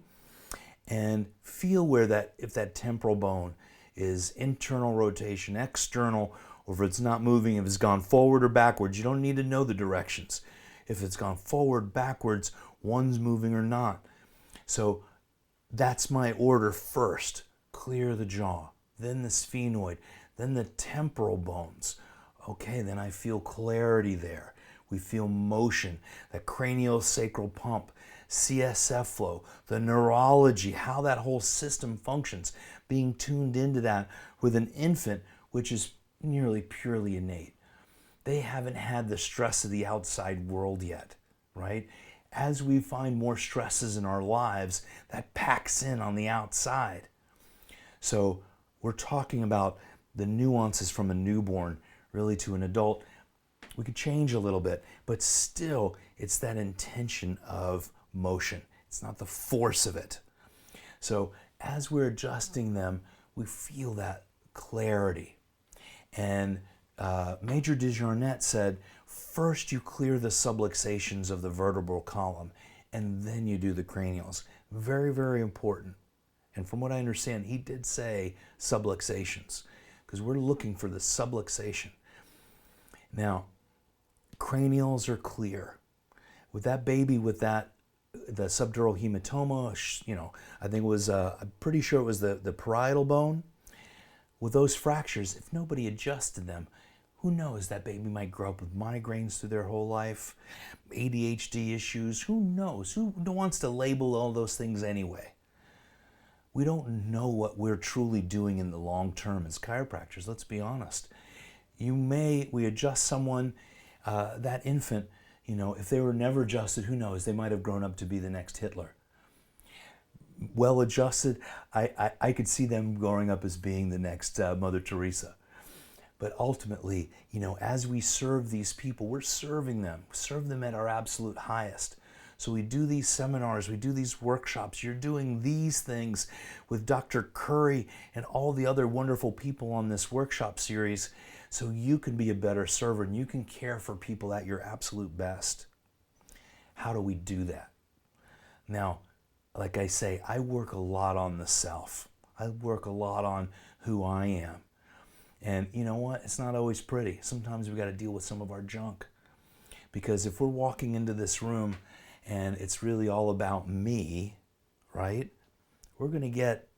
And feel if that temporal bone is internal rotation, external, or if it's not moving, if it's gone forward or backwards. You don't need to know the directions. If it's gone forward, backwards, one's moving or not. So that's my order first. Clear the jaw, then the sphenoid, then the temporal bones. Okay, then I feel clarity there. We feel motion, that craniosacral pump, CSF flow, the neurology, how that whole system functions, being tuned into that with an infant, which is nearly purely innate. They haven't had the stress of the outside world yet, right? As we find more stresses in our lives, that packs in on the outside. So we're talking about the nuances from a newborn really to an adult. We could change a little bit, but still it's that intention of motion. It's not the force of it. So as we're adjusting them, we feel that clarity. And Major DeJarnette said, first you clear the subluxations of the vertebral column, and then you do the cranials. Very, very important. And from what I understand, he did say subluxations, because we're looking for the subluxation. Now, cranials are clear. With that baby with the subdural hematoma, I think it was, I'm pretty sure it was the parietal bone. With those fractures, if nobody adjusted them, who knows, that baby might grow up with migraines through their whole life, ADHD issues, who knows? Who wants to label all those things anyway? We don't know what we're truly doing in the long term as chiropractors, let's be honest. We adjust someone, that infant, if they were never adjusted, who knows, they might have grown up to be the next Hitler. Well adjusted, I could see them growing up as being the next Mother Teresa. But ultimately, as we serve these people, we're serving them. Serve them at our absolute highest. So we do these seminars, we do these workshops. You're doing these things with Dr. Curry and all the other wonderful people on this workshop series, so you can be a better server and you can care for people at your absolute best. How do we do that? Now, like I say, I work a lot on the self. I work a lot on who I am. And you know what? It's not always pretty. Sometimes we got to deal with some of our junk. Because if we're walking into this room and it's really all about me, right? We're going to get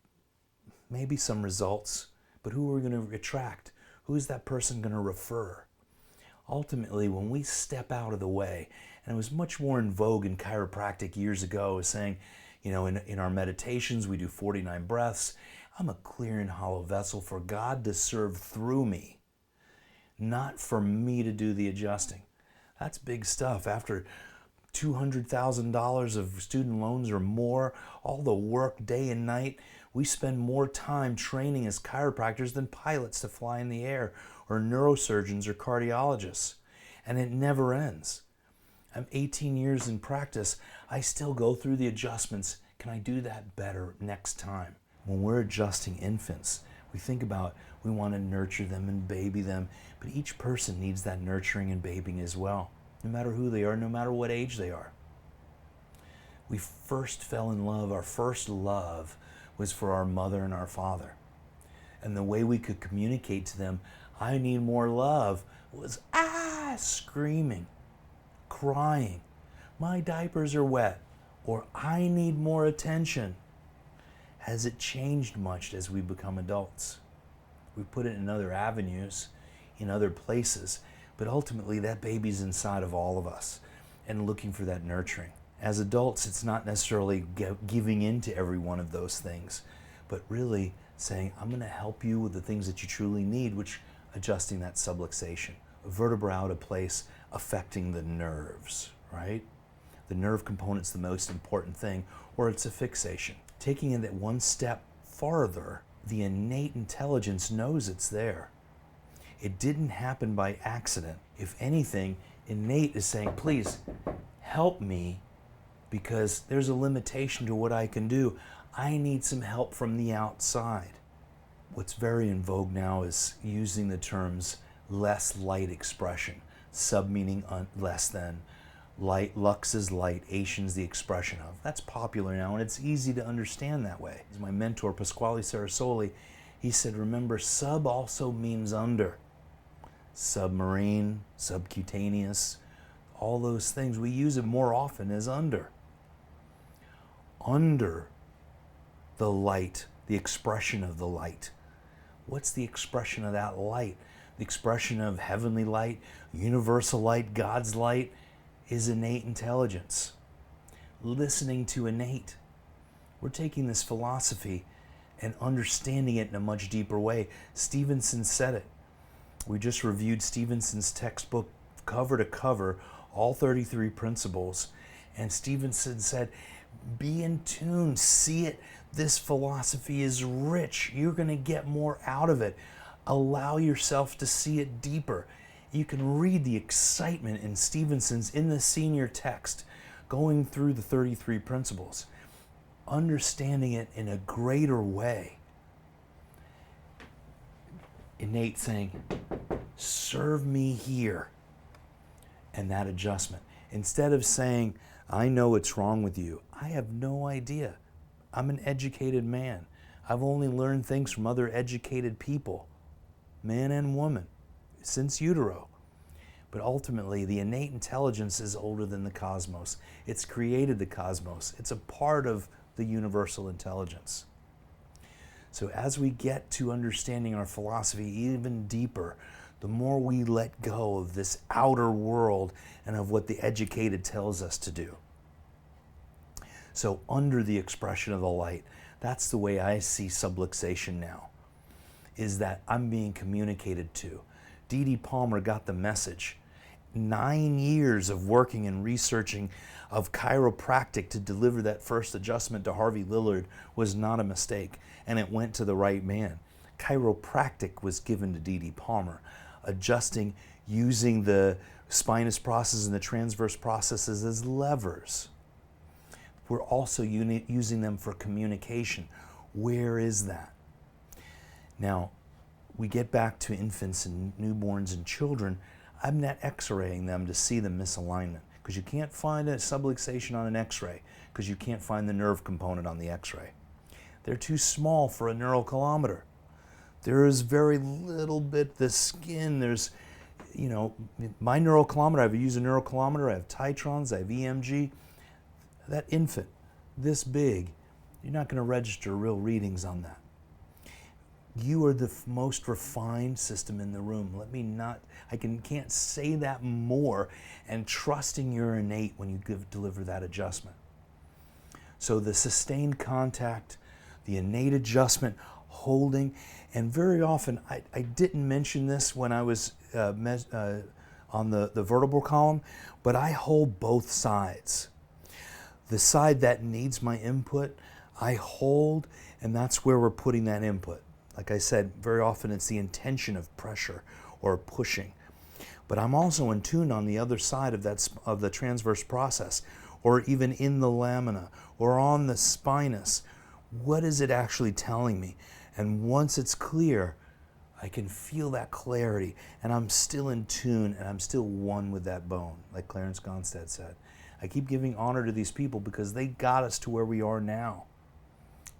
maybe some results, but who are we going to attract? Who is that person going to refer? Ultimately, when we step out of the way, and it was much more in vogue in chiropractic years ago, was saying, in our meditations, we do 49 breaths. I'm a clear and hollow vessel for God to serve through me, not for me to do the adjusting. That's big stuff. After $200,000 of student loans or more, all the work day and night, we spend more time training as chiropractors than pilots to fly in the air, or neurosurgeons or cardiologists. And it never ends. I'm 18 years in practice. I still go through the adjustments. Can I do that better next time? When we're adjusting infants, we think about we want to nurture them and baby them, but each person needs that nurturing and babying as well, no matter who they are, no matter what age they are. We first fell in love, our first love was for our mother and our father. And the way we could communicate to them, I need more love, was screaming, crying, my diapers are wet, or I need more attention. Has it changed much as we become adults? We put it in other avenues, in other places, but ultimately that baby's inside of all of us and looking for that nurturing. As adults, it's not necessarily giving in to every one of those things, but really saying, I'm going to help you with the things that you truly need, which adjusting that subluxation. A vertebra out of place affecting the nerves, right? The nerve component's the most important thing, or it's a fixation. Taking it one step farther, the innate intelligence knows it's there. It didn't happen by accident. If anything, innate is saying, please help me because there's a limitation to what I can do. I need some help from the outside. What's very in vogue now is using the terms less light expression, sub meaning less than, light, lux is light, Asian's the expression of. That's popular now, and it's easy to understand that way. My mentor, Pasquale Sarasoli, he said, remember, sub also means under. Submarine, subcutaneous, all those things. We use it more often as under. Under the light, the expression of the light. What's the expression of that light? The expression of heavenly light, universal light, God's light, is innate intelligence. Listening to innate. We're taking this philosophy and understanding it in a much deeper way. Stevenson said it. We just reviewed Stevenson's textbook cover to cover, all 33 principles, and Stevenson said, be in tune, see it. This philosophy is rich. You're going to get more out of it. Allow yourself to see it deeper. You can read the excitement in Stevenson's, in the senior text, going through the 33 principles, understanding it in a greater way. Innate saying, serve me here. And that adjustment. Instead of saying, I know what's wrong with you. I have no idea. I'm an educated man. I've only learned things from other educated people, man and woman, since utero. But ultimately, the innate intelligence is older than the cosmos. It's created the cosmos. It's a part of the universal intelligence. So as we get to understanding our philosophy even deeper, the more we let go of this outer world and of what the educated tells us to do. So under the expression of the light, that's the way I see subluxation now, is that I'm being communicated to. D.D. Palmer got the message. 9 years of working and researching of chiropractic to deliver that first adjustment to Harvey Lillard was not a mistake, and it went to the right man. Chiropractic was given to D.D. Palmer, adjusting using the spinous process and the transverse processes as levers. We're also using them for communication. Where is that? Now, we get back to infants and newborns and children. I'm not x-raying them to see the misalignment, because you can't find a subluxation on an x-ray because you can't find the nerve component on the x-ray. They're too small for a neurokilometer. There is very little bit, the skin, there's, you know, my neurokilometer, I've used a neurokilometer, I have titrons, I have EMG. That infant, this big, you're not going to register real readings on that. You are the most refined system in the room. Can't say that more, and trusting your innate when you deliver that adjustment. So the sustained contact, the innate adjustment, holding, and very often, I didn't mention this when I was on the vertebral column, but I hold both sides. The side that needs my input, I hold, and that's where we're putting that input. Like I said, very often it's the intention of pressure or pushing. But I'm also in tune on the other side of of the transverse process, or even in the lamina, or on the spinous. What is it actually telling me? And once it's clear, I can feel that clarity, and I'm still in tune, and I'm still one with that bone, like Clarence Gonstead said. I keep giving honor to these people because they got us to where we are now.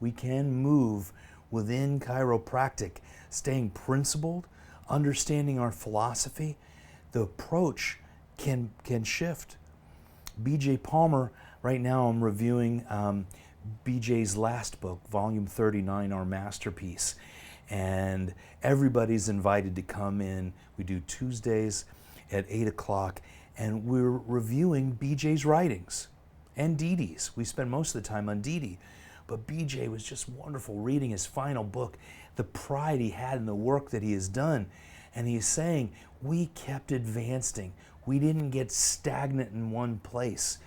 We can move within chiropractic, staying principled, understanding our philosophy. The approach can shift. B.J. Palmer, right now I'm reviewing B.J.'s last book, volume 39, Our Masterpiece. And everybody's invited to come in. We do Tuesdays at 8 o'clock, and we're reviewing B.J.'s writings and Dee Dee's. We spend most of the time on Dee Dee. But B.J. was just wonderful reading his final book, the pride he had in the work that he has done. And he's saying, we kept advancing. We didn't get stagnant in one place.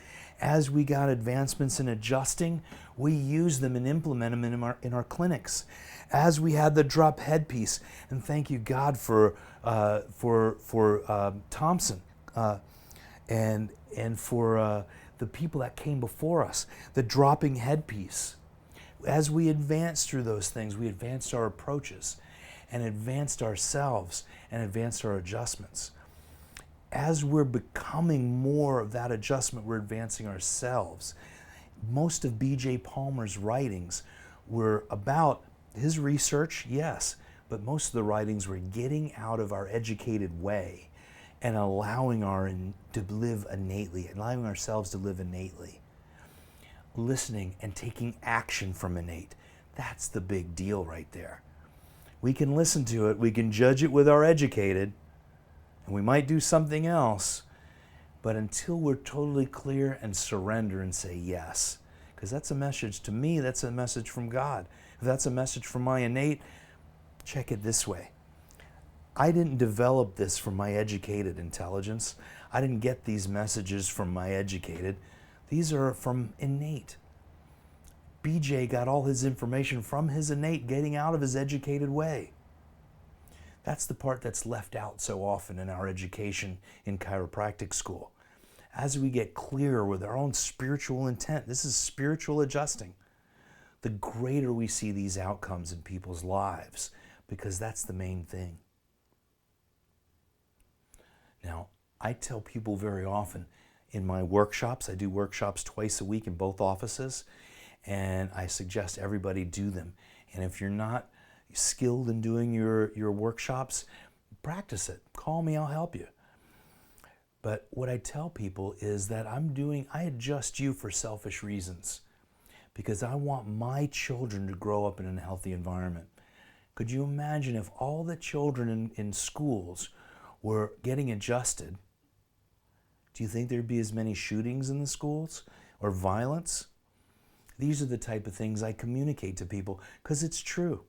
As we got advancements in adjusting, we used them and implemented them in our clinics. As we had the drop headpiece, and thank you God for Thompson and for the people that came before us, the dropping headpiece. As we advanced through those things, we advanced our approaches and advanced ourselves and advanced our adjustments. As we're becoming more of that adjustment, we're advancing ourselves. Most of B.J. Palmer's writings were about his research, yes, but most of the writings were getting out of our educated way and allowing to live innately, allowing ourselves to live innately. Listening and taking action from innate. That's the big deal right there. We can listen to it, we can judge it with our educated, and we might do something else, but until we're totally clear and surrender and say yes, because that's a message to me, that's a message from God. If that's a message from my innate, check it this way. I didn't develop this from my educated intelligence. I didn't get these messages from my educated. These are from innate. BJ got all his information from his innate, getting out of his educated way. That's the part that's left out so often in our education in chiropractic school. As we get clearer with our own spiritual intent, this is spiritual adjusting, the greater we see these outcomes in people's lives, because that's the main thing. Now, I tell people very often, in my workshops, I do workshops twice a week in both offices, and I suggest everybody do them. And if you're not skilled in doing your workshops, practice it. Call me, I'll help you. But what I tell people is that I adjust you for selfish reasons, because I want my children to grow up in a healthy environment. Could you imagine if all the children in schools were getting adjusted? Do you think there'd be as many shootings in the schools or violence? These are the type of things I communicate to people because it's true.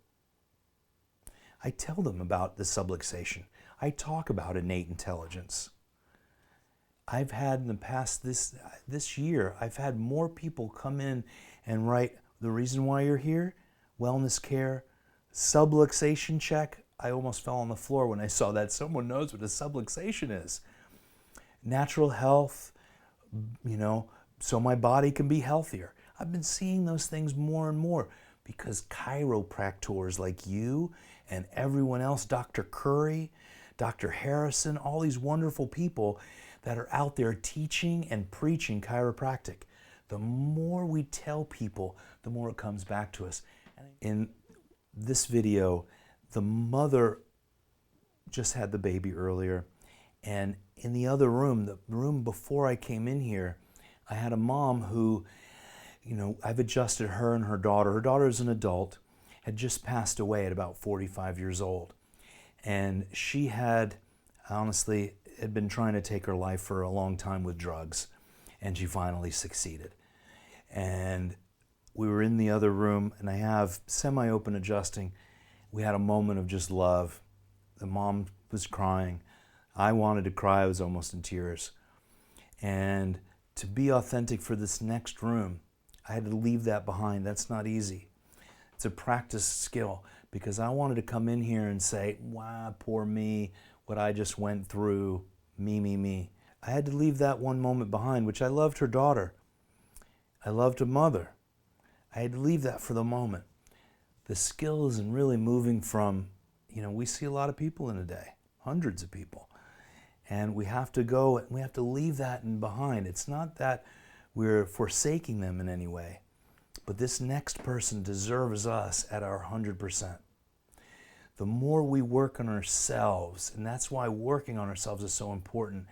I tell them about the subluxation. I talk about innate intelligence. I've had in the past this year, I've had more people come in and write, the reason why you're here, wellness care, subluxation check. I almost fell on the floor when I saw that. Someone knows what a subluxation is. Natural health, so my body can be healthier. I've been seeing those things more and more because chiropractors like you and everyone else, Dr. Curry, Dr. Harrison, all these wonderful people that are out there teaching and preaching chiropractic. The more we tell people, the more it comes back to us. In this video, the mother just had the baby earlier, and in the other room, the room before I came in here, I had a mom who, I've adjusted her and her daughter. Her daughter is an adult, had just passed away at about 45 years old. And she had been trying to take her life for a long time with drugs, and she finally succeeded. And we were in the other room, and I have semi-open adjusting. We had a moment of just love. The mom was crying. I wanted to cry. I was almost in tears. And to be authentic for this next room, I had to leave that behind. That's not easy. It's a practice skill, because I wanted to come in here and say, wow, poor me, what I just went through. me. I had to leave that one moment behind, which I loved her daughter. I loved her mother. I had to leave that for the moment. The skill is in really moving from, we see a lot of people in a day, hundreds of people. And we have to go, and we have to leave that behind. It's not that we're forsaking them in any way, but this next person deserves us at our 100%. The more we work on ourselves, and that's why working on ourselves is so important,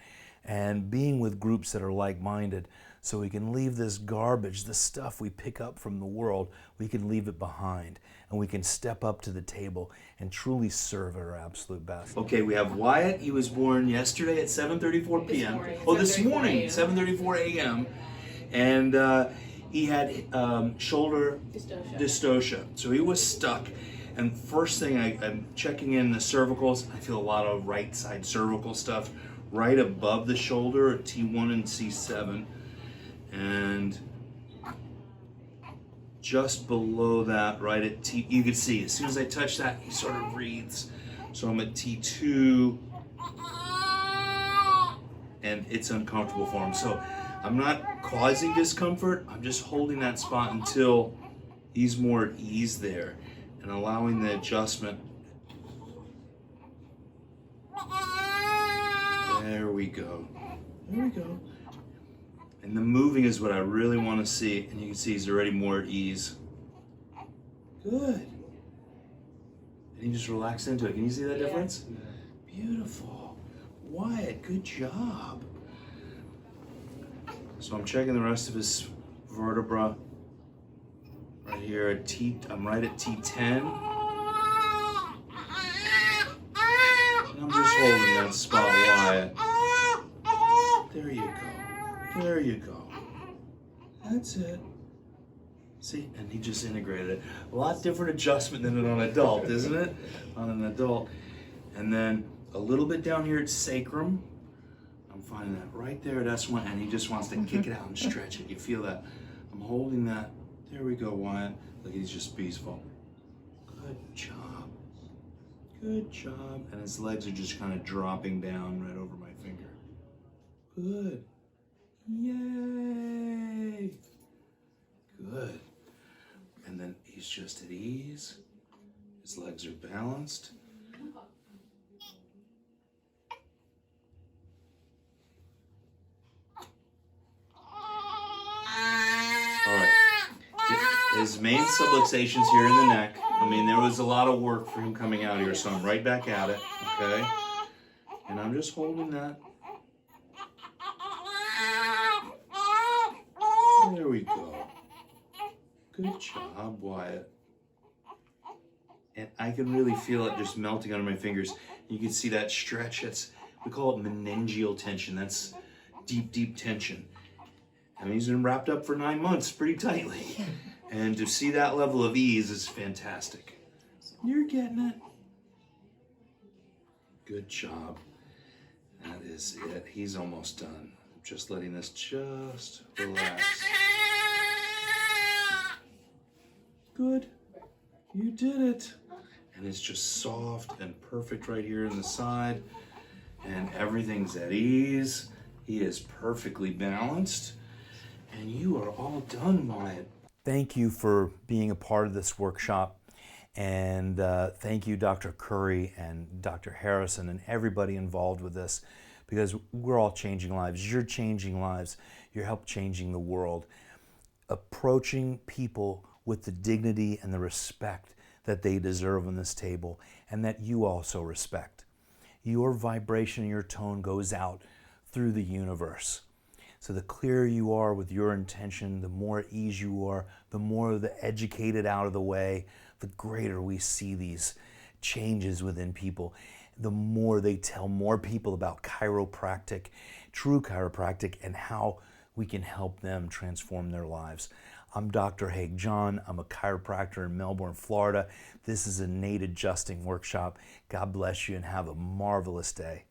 and being with groups that are like-minded, so we can leave this garbage, the stuff we pick up from the world, we can leave it behind, and we can step up to the table and truly serve at our absolute best. Okay, we have Wyatt. He was born yesterday at 7:34 p.m. This morning, 7:34 a.m. And he had shoulder dystocia. So he was stuck. And first thing, I'm checking in the cervicals. I feel a lot of right side cervical stuff right above the shoulder at T1 and C7. And just below that, right at T, you can see as soon as I touch that, he sort of breathes. So I'm at T2, and it's uncomfortable for him. So I'm not causing discomfort, I'm just holding that spot until he's more at ease there and allowing the adjustment. There we go. There we go. And the moving is what I really want to see. And you can see he's already more at ease. Good. And he just relaxed into it. Can you see that difference? Yeah. Beautiful. Wyatt, good job. So I'm checking the rest of his vertebra. Right here at I'm right at T10. And I'm just holding that spot, Wyatt. There you go. There you go. That's it. See, and he just integrated it. A lot different adjustment than an adult, isn't it? On an adult. And then a little bit down here at sacrum. I'm finding that right there, that's one, and he just wants to kick it out and stretch it. You feel that? I'm holding that. There we go, Wyatt. Look, he's just peaceful. Good job. Good job. And his legs are just kind of dropping down right over my finger. Good. Yay! Good. And then he's just at ease. His legs are balanced. All right. His main subluxation's here in the neck. I mean, there was a lot of work for him coming out here, so I'm right back at it, okay? And I'm just holding that. There we go. Good job, Wyatt. And I can really feel it just melting under my fingers. You can see that stretch. We call it meningeal tension. That's deep, deep tension. I mean, he's been wrapped up for 9 months pretty tightly. And to see that level of ease is fantastic. You're getting it. Good job. That is it. He's almost done. I'm just letting this just relax. Good. You did it. And it's just soft and perfect right here in the side. And everything's at ease. He is perfectly balanced. And you are all done, Wyatt. Thank you for being a part of this workshop. And thank you, Dr. Curry and Dr. Harrison and everybody involved with this, because we're all changing lives. You're changing lives. You're helping changing the world. Approaching people with the dignity and the respect that they deserve on this table and that you also respect. Your vibration and your tone goes out through the universe. So the clearer you are with your intention, the more at ease you are, the more the educated out of the way, the greater we see these changes within people. The more they tell more people about chiropractic, true chiropractic, and how we can help them transform their lives. I'm Dr. Haig John. I'm a chiropractor in Melbourne, Florida. This is a Innate Adjusting workshop. God bless you and have a marvelous day.